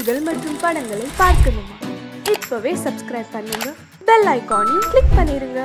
நிகழ்ச்சிகள் மற்றும் படங்களை பார்க்கணுமா? இப்பவே சப்ஸ்கிரைப் பண்ணுங்க, பெல் ஐகானையும் கிளிக் பண்ணிருங்க.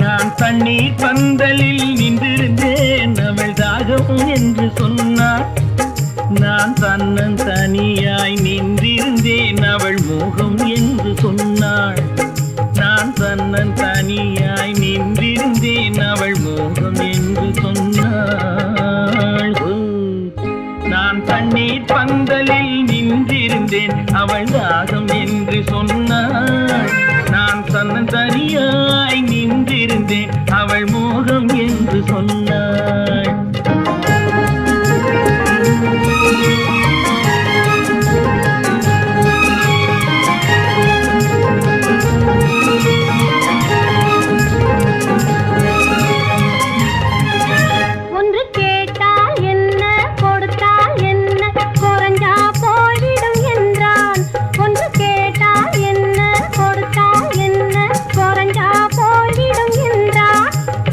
நான் தண்ணீர் பந்தலில் நின்றிருந்தேன், அவள் தாகம் என்று சொன்னாள். நான் தன்னன் தனியாய் நின்றிருந்தேன், அவள் மோகம் என்று சொன்னாள். நான் தன்னன் தனியாய் நின்றிருந்தேன், அவள் மோகம் என்று சொன்னாள். நான் தண்ணீர் பந்தலில் நின்றிருந்தேன், அவள் தாகம் என்று சொன்னாள். நான் தன்னன் தனியாய் நின்றிருந்தேன், அவள் மோகம் என்று சொன்னாள்.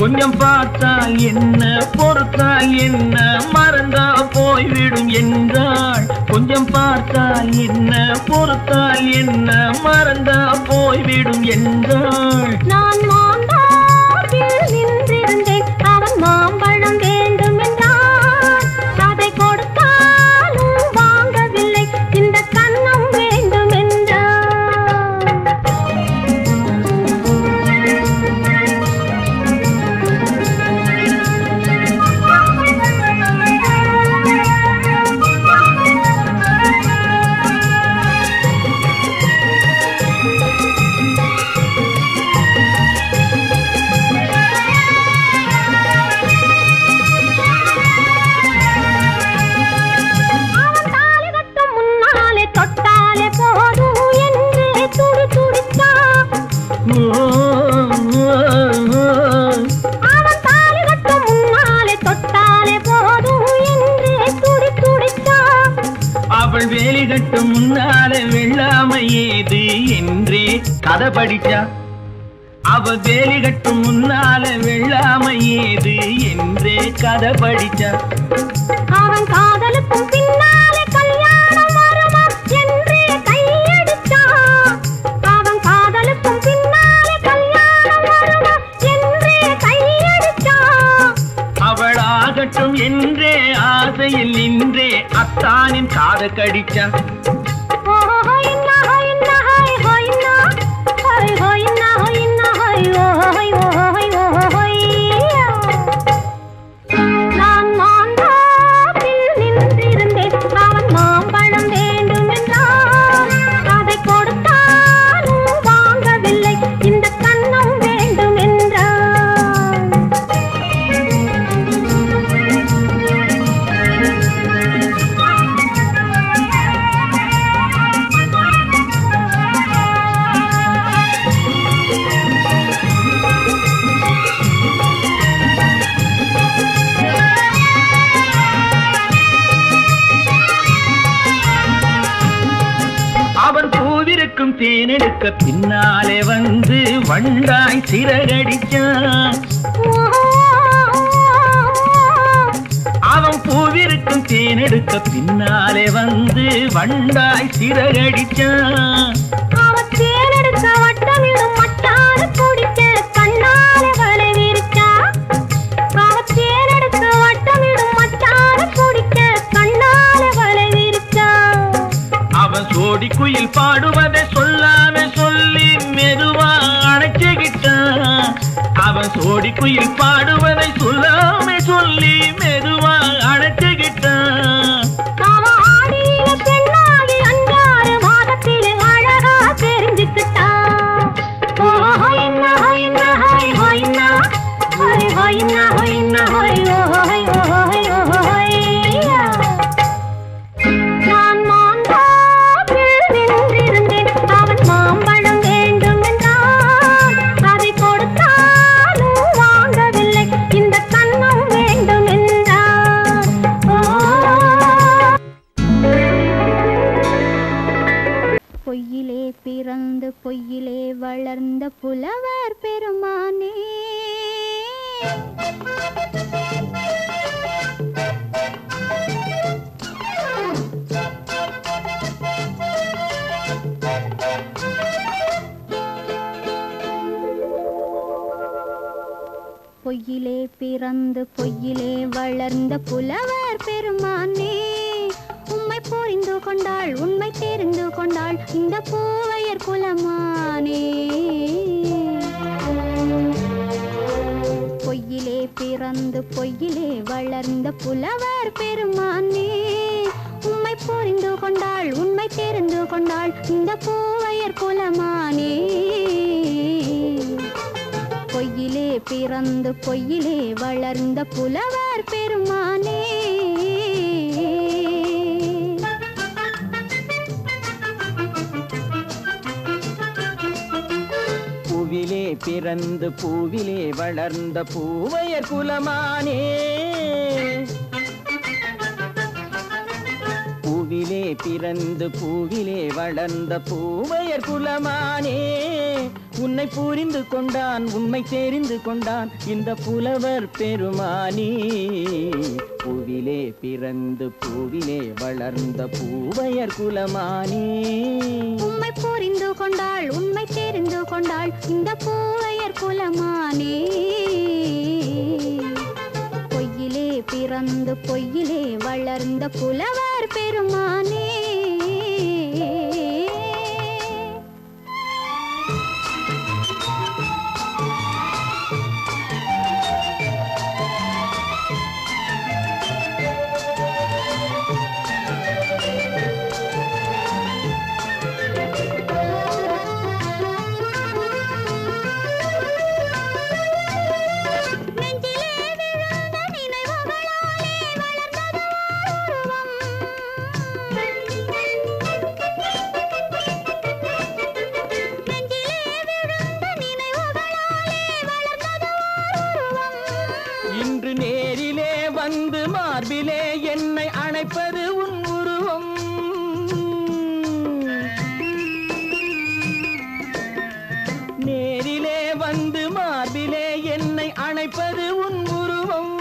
கொஞ்சம் பார்த்தால் என்ன, பொறுத்தால் என்ன, மறந்தா போய்விடும் என்றாள். கொஞ்சம் பார்த்தால் என்ன, பொறுத்தால் என்ன, மறந்தா போய்விடும் என்றாள். நான் மாம்பழத்தில் நின்றிருந்தேன், அவன் மாம்பழம் வேண்டும் என்றான். அதை கொடுத்தாலும் வாங்கவில்லை, இந்த கன்னம் வேண்டும் என்றான். அவள் வேலி கட்டும் முன்னாலே வெள்ளாமை ஏது என்றே கதை படிச்சா. அவள் வேலி கட்டும் முன்னாலே வெள்ளாமை ஏது என்றே கதை படிச்சா. அவன் காதலுக்கும் பின்னாலே கல்யாணம் வருமா என்றே கையடிச்சா. அவன் காதலுக்கும் பின்னாலே கல்யாணம் வருமா என்றே கையடிச்சா. அவள் ஆகட்டும் என்றே ஆசையில் நின்றே அத்தானின் காதை கடிச்சா. நான் மாம்பழத்தில் நின்றிருந்தேன், அவன் மாம்பழம் வேண்டும் என்றான். அதை கொடுத்தாலும் வாங்கவில்லை, இந்த கன்னம் வேண்டும் என்றான். அவன் பூவிருக்கும் தேனெடுக்க பின்னாலே வந்து வண்டாய் சிறகடிச்சான். அவன் பூவிருக்கும் தேனெடுக்க பின்னாலே வந்து வண்டாய் சிறகடிச்சான். அவன் தேனெடுக்க வட்டமிடும் மட்டான குடிக்க கண்ணாலே வலை விரிச்சா. அவன் குயில் பாடுவதை சொல்லாமே சொல்லி மெதுவா அழைச்சுக்கிட்டான். பெண்ணாகி 5-6 மாதத்திலே அழகா தெரிஞ்சுக்கிட்டான். நான் மாந்தாப்பில் நின்றிருந்தேன். அவன் மாம்பழம் வேண்டும் என்றான். அதை கொடுத்தாலும் வாங்கவில்லை. இந்த கண்ணம் வேண்டும் என்றான். பொய்யிலே பிறந்து பொய்யிலே வளர்ந்த புலவர் பெருமானே, பொய்யிலே பிறந்து பொய்யிலே வளர்ந்த புலவர் பெருமானே, உம்மை புரிந்து கொண்டாள் உண்மை தெரிந்து கொண்டாள் இந்த பூவையர் குலமானே. பொய்யிலே பிறந்து பொய்யிலே வளர்ந்த புலவர் பெருமானே, உம்மை புரிந்து கொண்டாள் உண்மை தெரிந்து கொண்டாள் இந்த பூவையர் குலமானே. பொய்யிலே பிறந்து பொய்யிலே வளர்ந்த புலவர் பெருமானே. பூவிலே பிறந்து பூவிலே வளர்ந்த பூவையர் குலமானே, பூவிலே பிறந்து பூவிலே வளர்ந்த பூவையர் குலமானே, உன்னை புரிந்து கொண்டான் உண்மை தெரிந்து கொண்டான் இந்த புலவர் பெருமானே. பூவிலே பிறந்து பூவிலே வளர்ந்த பூவையர் குலமானே, உம்மை புரிந்து கொண்டாள் உண்மை தெரிந்து கொண்டாள் இந்த பூவையர் குலமானே. பொய்யிலே பிறந்து பொய்யிலே வளர்ந்த புலவர் பெருமானே. இன்று நேரிலே வந்து மார்பிலே என்னை அணைப்பது உன் உருவம். நேரிலே வந்து மார்பிலே என்னை அணைப்பது உன் உருவம்.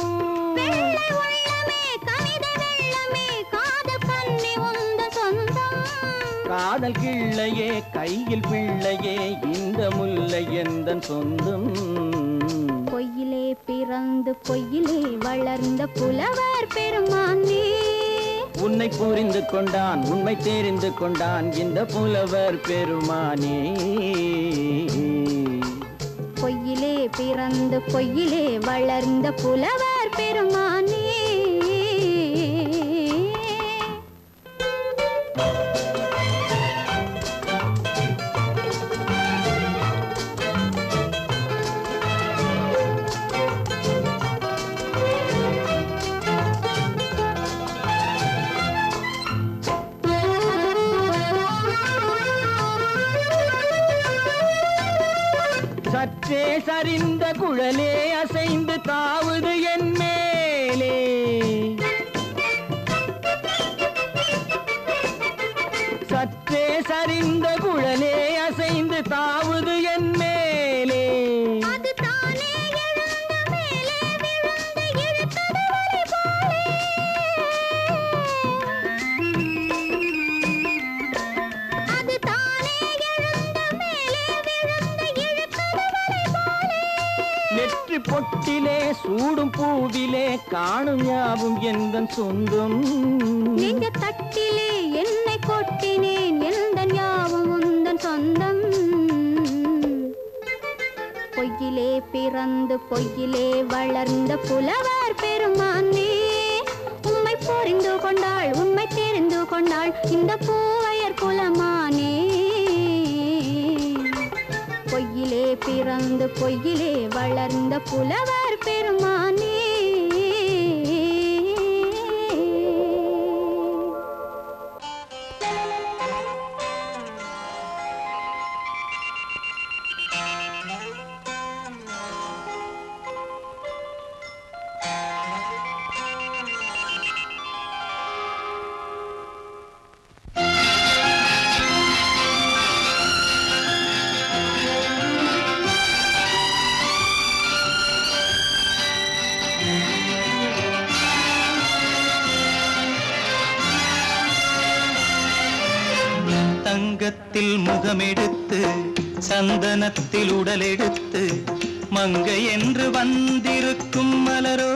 காதல் கிள்ளையே கையில் பிள்ளையே இந்த முல்லை எந்தன் சொந்தம். பொய்யிலே பிறந்து பொய்யிலே வளர்ந்த புலவர் பெருமானே, உன்னை புரிந்து கொண்டான் உண்மை தெரிந்து கொண்டான் இந்த புலவர் பெருமானே. பொய்யிலே பிறந்து பொய்யிலே வளர்ந்த புலவர் பெருமானே. சற்றே சரிந்த குழலே அசைந்து தாவுது என் மேலே, சற்றே சரிந்த குழலே அசைந்து தாவுது என் மேலே. நெற்றி பொட்டிலே சூடும் பூவிலே காணும் யாவும் எந்தன் சொந்தம். நெஞ்ச தட்டிலே என்னை கொட்டினேன் எந்தன் யாவும் உந்தன் சொந்தம். பொய்யிலே பொய்யிலே பிறந்து பொய்யிலே வளர்ந்த புலவர் பெருமானே உம்மை புரிந்து கொண்டாள் உண்மை தெரிந்து கொண்டாள் இந்த பூவையர் குலமானே பொய்யிலே பிறந்து பொய்யிலே வளர்ந்த புலவர் பெருமானே தங்கத்தில் முகமெடுத்து சந்தனத்தில் உடலெடுத்து மங்கை என்று வந்திருக்கும் மலரோ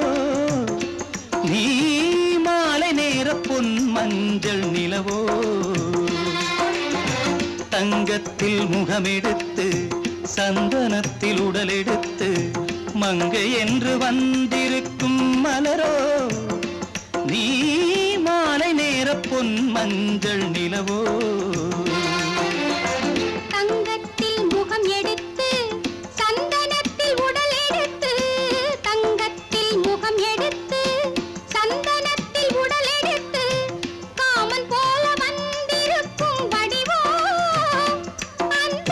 நீ மாலை நேர பொன் மஞ்சள் நிலவோ தங்கத்தில் முகமெடுத்து சந்தனத்தில் உடலெடுத்து மங்கை என்று வந்திருக்கும் மலரோ நீ மாலை நேர பொன் மஞ்சள் நிலவோ தங்கத்தில் முகம் எடுத்து சந்தனத்தில் உடல் எடுத்து தங்கத்தில் முகம் எடுத்து சந்தனத்தில் உடல் எடுத்து காமன் போல வந்திருக்கும் வடிவோ அந்த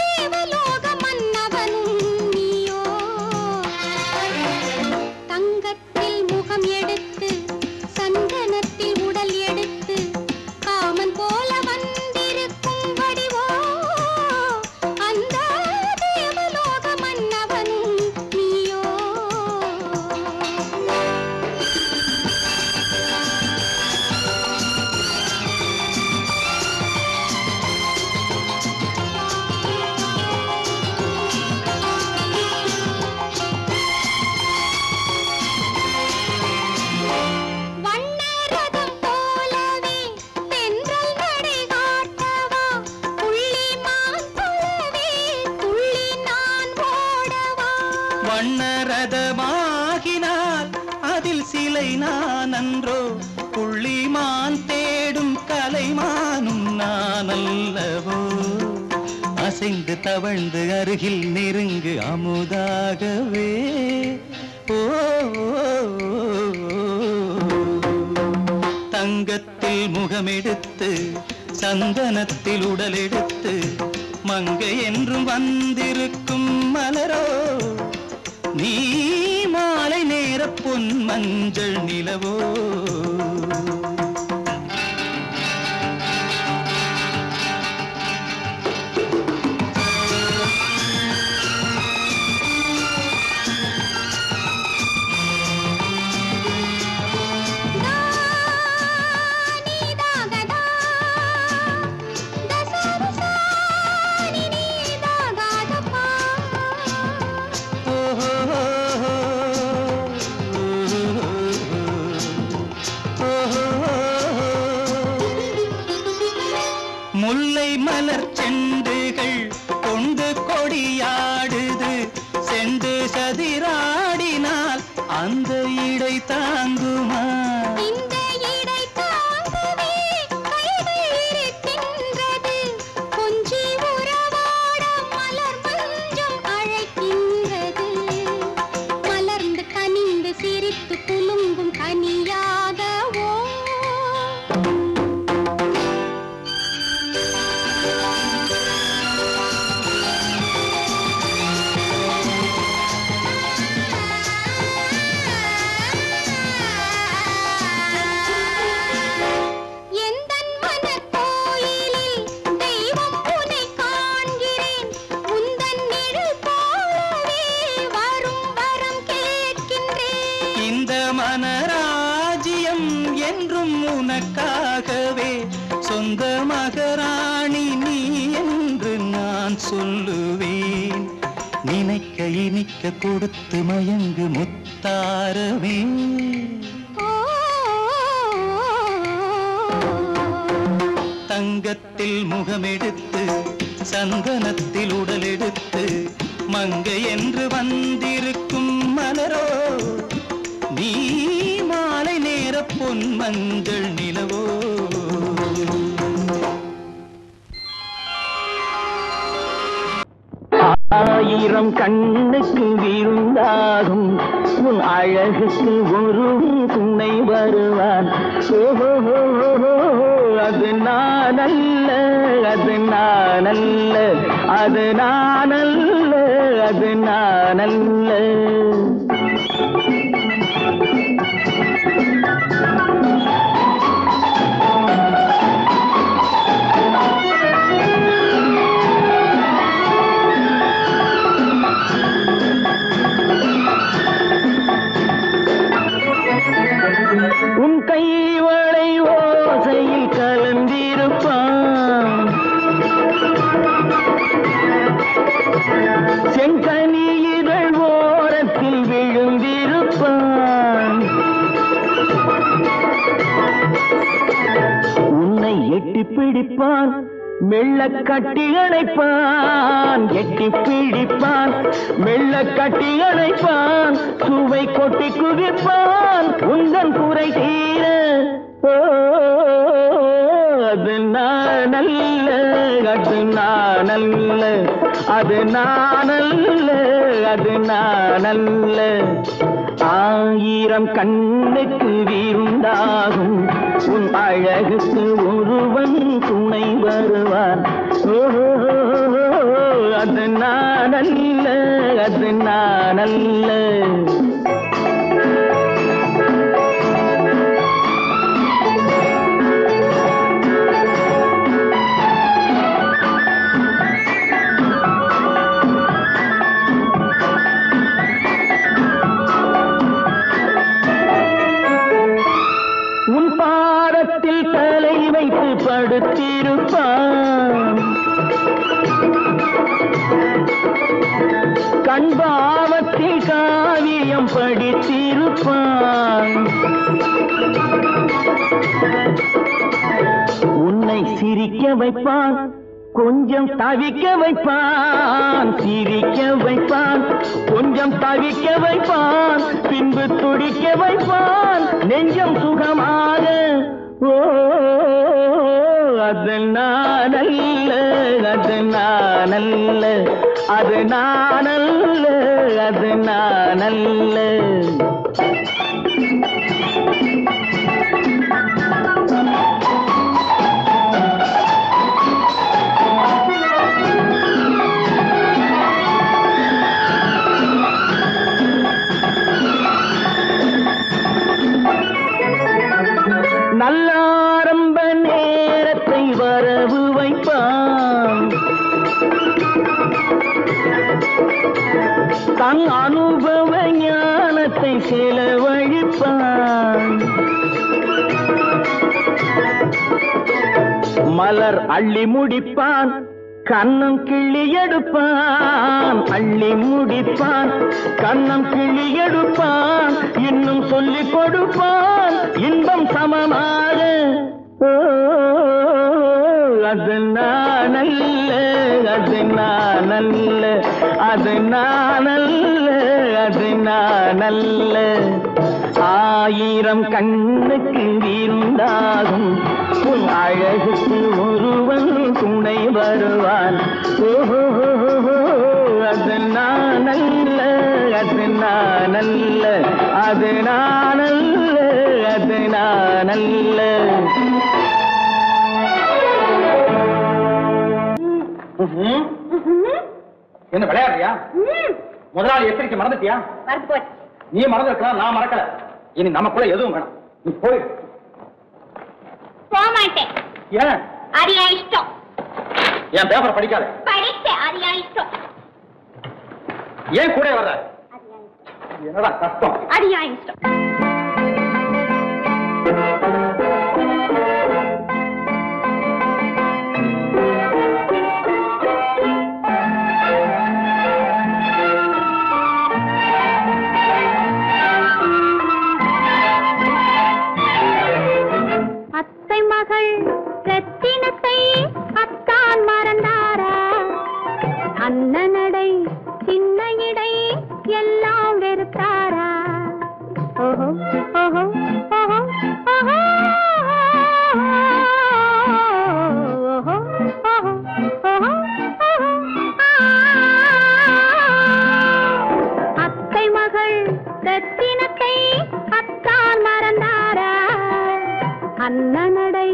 தேவலோக மன்னவனும் நீயோ தங்கத்தில் முகம் எடுத்து சந்தனத்தில் உடல் எடுத்து காமன் போல வந்திருக்கும் வடிவோ அந்த தேவலோக மன்னவனும் நீயோ வண்ணரதம் போலவே தென்றல் நடை காட்டவா புள்ளிமான் போலவே துள்ளி நான் ஓடவா வண்ணரதமாகினால் அதில் சிலை நான் அன்றோ புள்ளிமான் தேடும் கலைமானும் நான் அல்லவோ அசைந்து தவழ்ந்து அருகில் நெருங்கு அமுதாகவே ஓ தங்கத்தில் முகமெடுத்து சந்தனத்தில் உடலெடுத்து மங்கை என்றும் வந்திருக்கும் மலரோ நீ மாலை நேர பொன் மஞ்சள் நிலவோ முல்லை மலர் செண்டுகள் கொண்டு கொடியாடுது செண்டு சதிராடினால் அந்த இடை தாங்குமா இந்த இடை தாங்கவே கைகள் இருக்கின்றது கொஞ்சி உறவாட மலர் மஞ்சம் அழைக்கின்றது மலர்ந்து கனிந்து சிரித்து குலுங்கும் கனியாகவோ எந்தன் மனக்கோயிலில் தெய்வம் உன்னை காண்கிறேன் உந்தன் நிழல் போலவே வரும் வரம் கேட்கின்றேன் இந்த மனராஜ்யம் என்றும் உனக்காகவே சொந்த மகராணி நீ என்று நான் சொல்லுவேன் நினைக்க இனிக்க கொடுத்து மயங்கு முத்தாரவே தங்கத்தில் முகமெடுத்து சந்தனத்தில் உடலெடுத்து மங்கை என்று வந்திருக்கும் மலரோ நீ மாலை நேர பொன் மஞ்சள் நிலவோ ஆயிரம் கண்ணுக்கு விருந்தாகும் உன் அழகுக்கு ஒரு துணை வருவான் அது நானல்ல அது நானல்ல அது நானல்ல அது நானல்ல உன் கைவளை ஓசையில் கலந்திருப்பான் செங்கனியிதழ் ஓரத்தில் விழுந்திருப்பான் உன்னை எட்டி பிடிப்பான் மெல்ல கட்டி அணைப்பான் எட்டி பிடிப்பான் மெல்ல கட்டி அணைப்பான் சுவை கொட்டி குவிப்பான் உந்தன் குறை தீர அது நானல்ல அது நானல்ல அது நானல்ல அது நானல்ல ஆயிரம் கண்ணுக்கு விருந்தாகும் உன் அழகுக்கு ஒருவன் துணை வருவான் அது நானல்ல அது நானல்ல உன் பாதத்தில் தலை வைத்து படுத்திருப்பான் கண்பாவத்தில் காவியம் படித்திருப்பான் உன்னை சிரிக்க வைப்பான் கொஞ்சம் தவிக்க வைப்பான் சிரிக்க வைப்பான் கொஞ்சம் தவிக்க வைப்பான் பின்பு துடிக்க வைப்பான் நெஞ்சம் சுகமாக அது நானல்ல அது நானல்ல அது நானல்ல அது நானல்ல நல்ல ஆரம்ப நேரத்தை வரவு வைப்பான் தன் அனுபவ ஞானத்தை செலவழிப்பான் மலர் அள்ளி முடிப்பான் கண்ணம் கிள்ளி எடுப்பான் அள்ளி முடிப்பான் கண்ணம் கிள்ளி எடுப்பான் இன்னும் சொல்லிக் கொடுப்பான் இன்பம் சமமாக அது நானல்ல அது நானல்ல அது நானல்ல அது நானல்ல ஆயிரம் கண்ணுக்கு விருந்தாகும் உன் அழகுக்கு ஒருவன் துணை வருவான் அது நானல்ல அது நானல்ல அது நானல்ல அது நானல்ல என்ன விளையாடுறியா? முதலாளி எச்சரிக்கை மறந்துட்டியா? நீ மறந்துருக்கலாம், நான் மறக்கல. இனி நமக்குள்ள எதுவும் வேணாம், நீ போய். போக மாட்டேன். ஏன்? அது என் இஷ்டம். என் பேப்பர் படிக்காத. படிச்சேன், அது என் இஷ்டம். ஏன் கூட வர்ற? என்னடா கஷ்டம்? அது என் இஷ்டம். மகள் ரத்தினத்தை அத்தான் மறந்தாரா அண்ணனடை சின்ன அண்ணனடை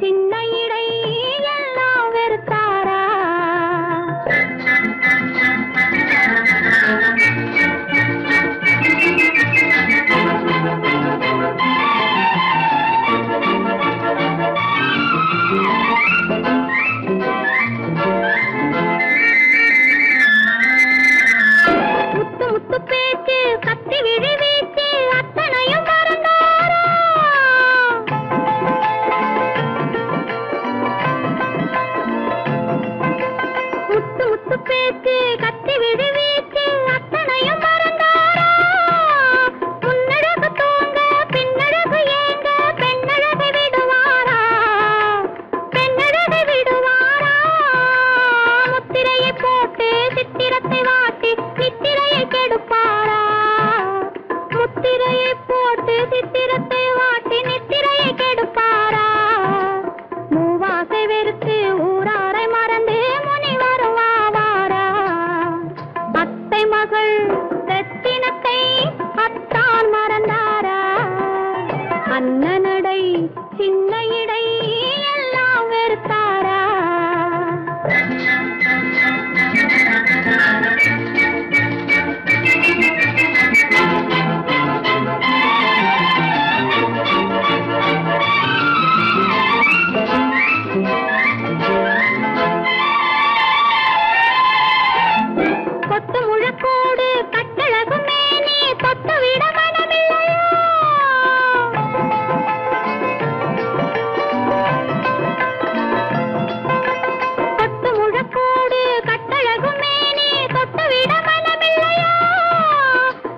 சின்ன இடை எல்லாம் வெறுத்தாரா முத்து முத்து பேச்சு கத்தி விழி வீச்சு அத்தனையும் மறந்தாரா முத்து முத்து பேச்சு கத்தி விழி வீச்சு அத்தனையும் மறந்தாரா முன்னழகு தூங்க பின்னழகு ஏங்க பெண்ணழகை விடுவாரா பெண்ணழகை விடுவாரா முத்திரையை போட்டு சித்திரத்தை வாட்டி நித்திரையை கெடுப்பாரா முத்திரையை போட்டு சித்திரத்தை வாட்டி நித்திரையை கெடுப்பாரா மூவாசை வெறுத்து ஊராரை மறந்து முனி வருவாரா அத்தை மகள் ரத்தினத்தை அத்தான் மறந்தாரா அண்ணனடை சின்ன இடை எல்லாம் வெறுத்தாரா கொத்து முழக்கோடு கட்டழகு மேனி தொட்டு விட மனமில்லையோ கொத்து முழக்கோடு கட்டழகு மேனி தொட்டு விட மனமில்லையோ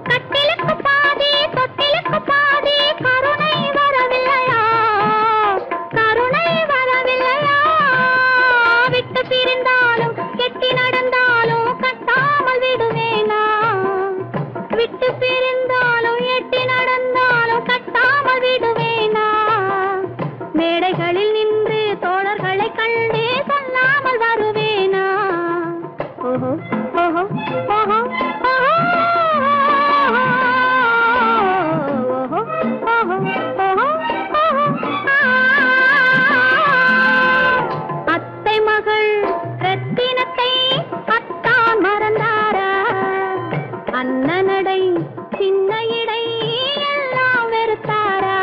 கட்டிலுக்கு பாதி தொட்டிலுக்கு பாதி கருணை வரவில்லையா கருணை வரவில்லையா விட்டு பிரிந்தாலும் கெட்டி நடந்தாலும் கட்டாமல் விடுவேனா விட்டு பிரிந்தாலும் எட்டி நடந்தாலும் கட்டாமல் விடுவேனா மேடைகளில் நின்று தோழர்களை கண்டு சொல்லாமல் வருவேனா ஓஹோ ஓஹோ ஓஹோ அத்தை மகள் ரத்தினத்தை அத்தான் மறந்தாரா அண்ணனடை சின்ன இடை எல்லாம் வெறுத்தாரா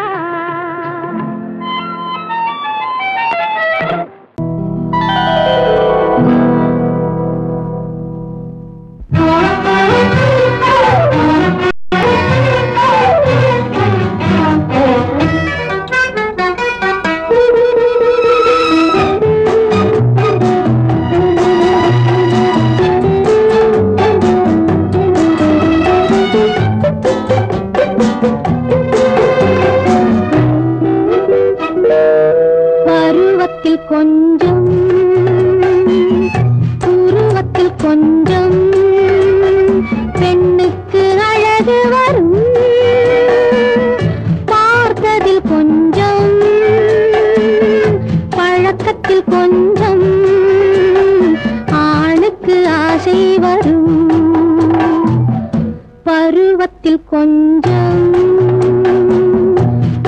பருவத்தில் கொஞ்சம் உருவத்தில் கொஞ்சம் பெண்ணுக்கு அழகு வரும் பார்த்ததில் கொஞ்சம் பழக்கத்தில் கொஞ்சம் ஆணுக்கு ஆசை வரும் பருவத்தில் கொஞ்சம்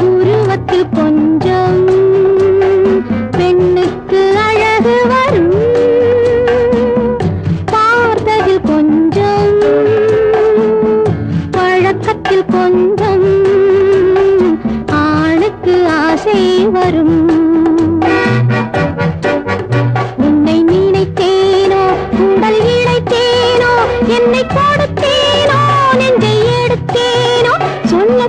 உருவத்தில் கொஞ்சம் பெண்ணுக்கு அழகு வரும் பார்த்ததில் கொஞ்சம் பழக்கத்தில் கொஞ்சம் ஆணுக்கு ஆசை வரும் உன்னை நினைத்தேனோ உடல் இழைத்தேனோ என்னை கொடுத்தேனோ நெஞ்சை எடுத்தேனோ சொல்ல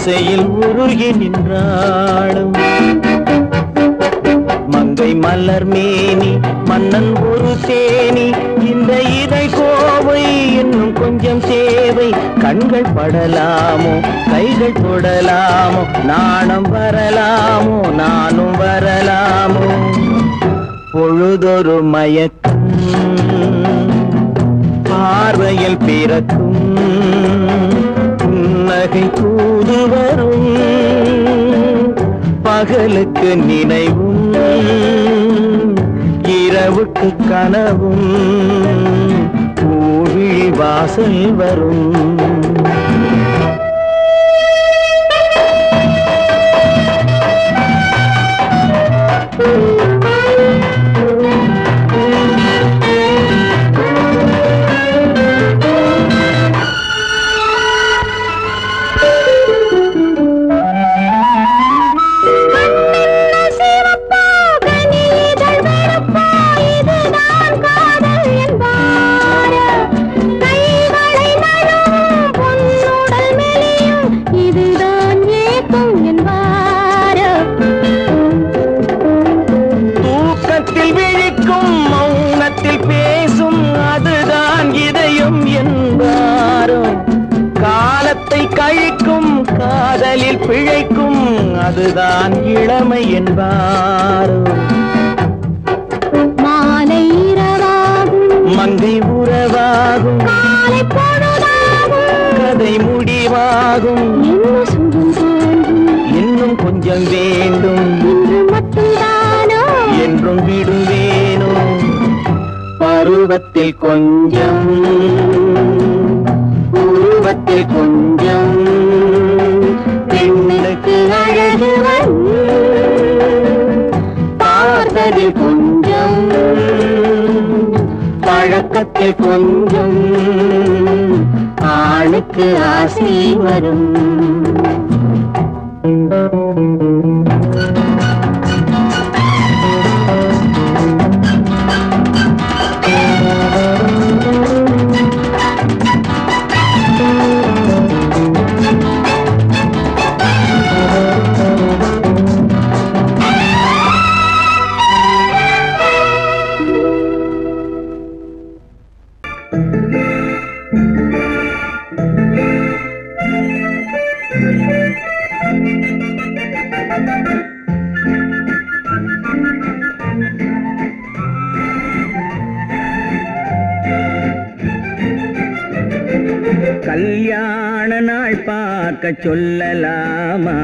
ஆசையில் உருகி நின்றாளும் மங்கை மலர் மேனி மன்னன் ஒரு தேனி இந்த இதை கோவை இன்னும் கொஞ்சம் தேவை கண்கள் படலாமோ கைகள் தொடலாமோ நாணம் வரலாமோ நானும் வரலாமோ பொழுதொரு மயக்கம் பார்வையில் பிறக்கும் புன்னகை தூது வரும் பகலுக்கு நினைவும் இரவுக்கு கனவும் பூவிழி வாசல் வரும் காதலில் பிழைக்கும் அதுதான் இளமை என்பார் மாலை இரவாகும் மங்கை உறவாகும் காலை பொழுதாகும் கதை முடிவாகும் என்ன சுகம் தோன்றும் இன்னும் கொஞ்சம் வேண்டும் இன்று மட்டும்தானோ என்றும் விடுவேனோ பருவத்தில் கொஞ்சம் உருவத்தில் கொஞ்சம் பெண்ணுக்கு அழகு பார்த்ததில் கொஞ்சம் பழக்கத்தில் கொஞ்சம் ஆணுக்கு ஆசை வரும் கல்யாண நாள் பார்க்க சொல்லலாமா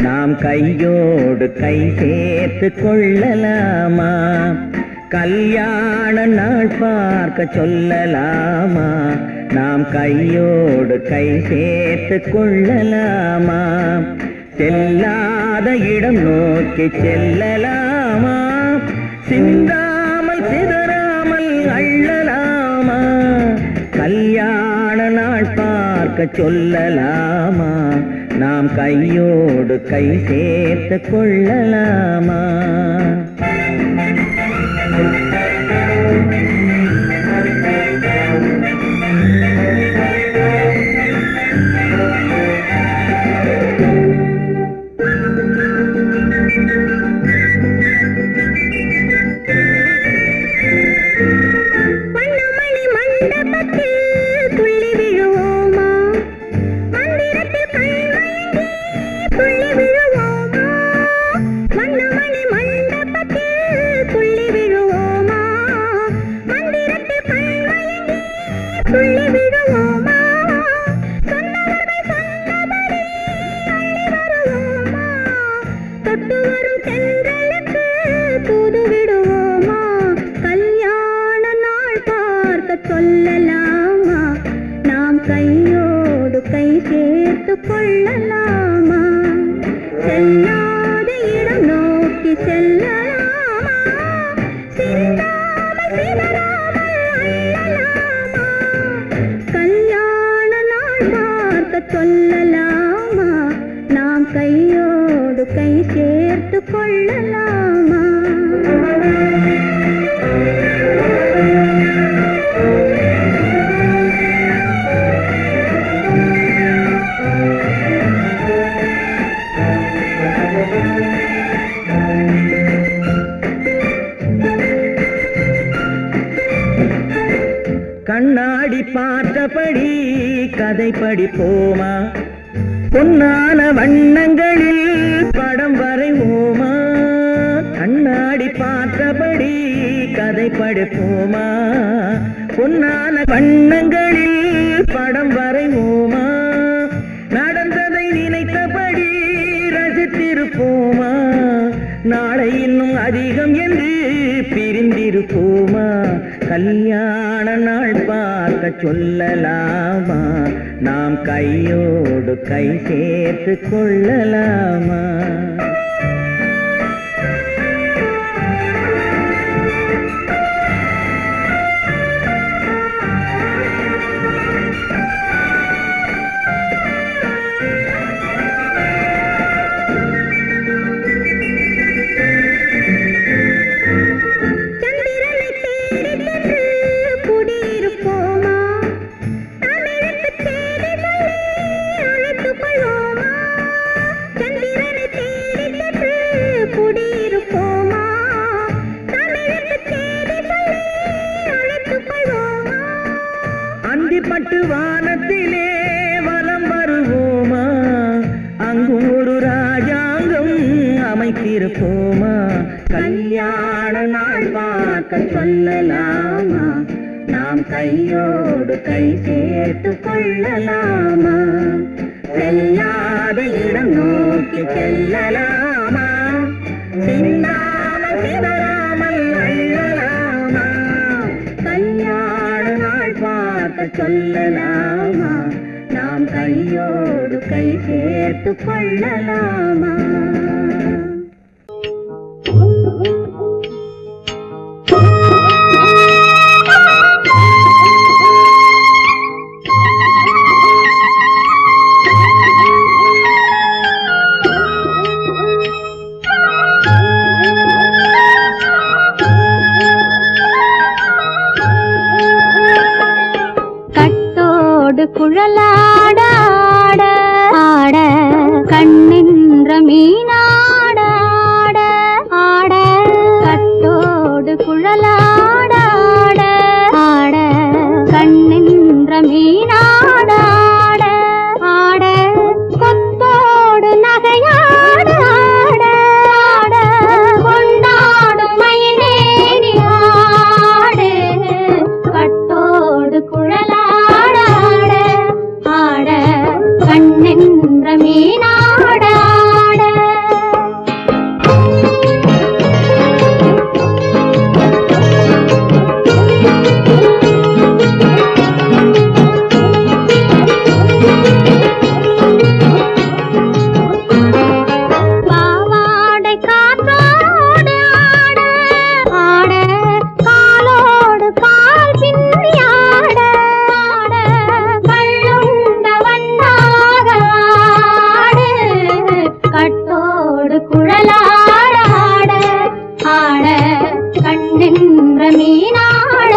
நாம் கையோடு கை சேர்த்து கொள்ளலாமா கல்யாண நாள் பார்க்க சொல்லலாமா நாம் கையோடு கை சேர்த்து கொள்ளலாமா செல்லாத இடம் நோக்கி செல்லலாமா சிந்தாமல் சிதறாமல் அள்ளலாமா கல்யாண நாள் பார்க்க சொல்லலாமா நாம் கையோடு கை சேர்த்து கொள்ளலாமா மண்டபத்தில் பார்த்தபடி கதை படிப்போமா பொன்னான வண்ணங்களில் படம் வரைவோமா கண்ணாடி பார்த்தபடி கதை படிப்போமா பொன்னான வண்ணங்களில் படம் வரைவோமா நடந்ததை நினைத்தபடி ரசித்திருப்போமா நாளை இன்னும் அதிகம் என்று பிரிந்திருப்போமா கல்யாண நாள் பார்க்க சொல்லலாமா நாம் கையோடு கை சேர்த்து கொள்ளலாமா பட்டு வானத்திலே வலம் வருவோமா அங்கும் ஒரு ராஜாங்கம் அமைத்திருப்போமா கல்யாண நாள் பார்க்க சொல்லலாமா நாம் கையோடு கை சேர்த்து கொள்ளலாமா செல்லாத இடம் நோக்கி செல்லலாமா சிந்தாமல் சிதறாமல் அள்ளலாமா கல்யாண நாள் பார்க்க சொல்லலாமா நாம் கையோடு கை சேர்த்து கொள்ளலாமா குழலாட ஆட கண்ணின்ற மீனாட ஆட கட்டோடு குழலாட ஆட கண்ணின்ற மீனாட ஆட கொத்தோடு நகையாட ஆட கொண்டாடும் மயிலேறி ஆடு கட்டோடு குழலாட கண்ணென்ற மீனாட பாவாடை காற்றோடு ஆட காலோடு கால் பின்னி ஆட கள்ளுண்ட வண்ணாக ஆடு கட்டோடு குழலாட ஆட கண்ணென்ற மீனாட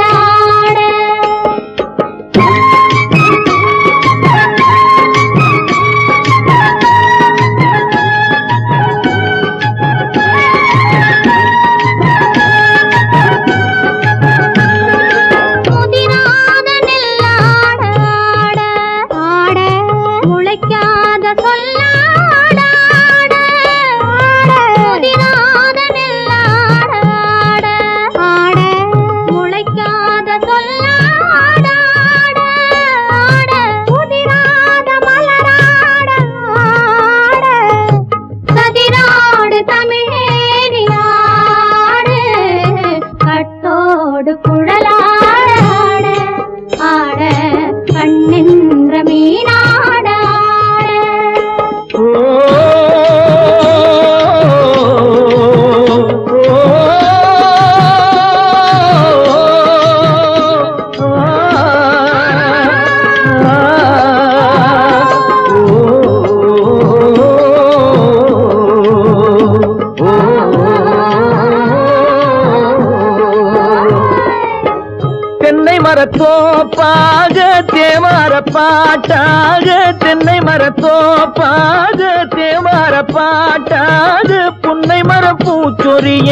மரத்தோப்பாக தேமார பாட்டாக தென்னை மரத்தோப்பாக தேமார பாட்டாக புன்னை மர பூச்சொரிய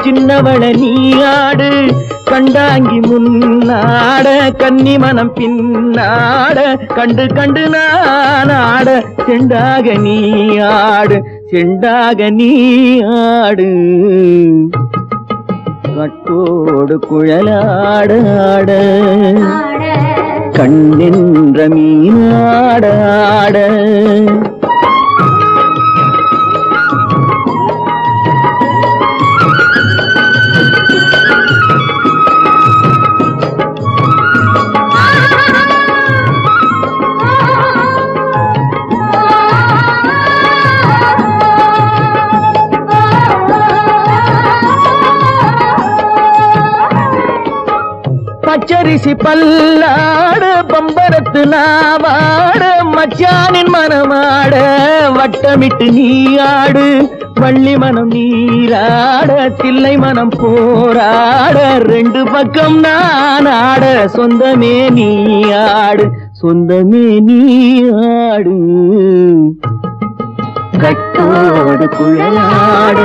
சின்னவள நீ ஆடு கண்டாங்கி முன்னாட கன்னி மனம் பின்னாட கண்டு கண்டு நானாட செண்டாக நீ ஆடு செண்டாக நீ ஆடு கட்டோடு குழலாட ஆட கண்ணென்ற மீனாட ஆட பச்சரிசி பல்லாடு பம்பரத்து நாவாட மச்சானின் மனமாட வட்டமிட்டு நீயாடு வள்ளி மனம் நீராட தில்லை மனம் போராட ரெண்டு பக்கம் நான் ஆட சொந்தமே நீயாடு சொந்தமே நீயாடு கட்டோடு குழலாட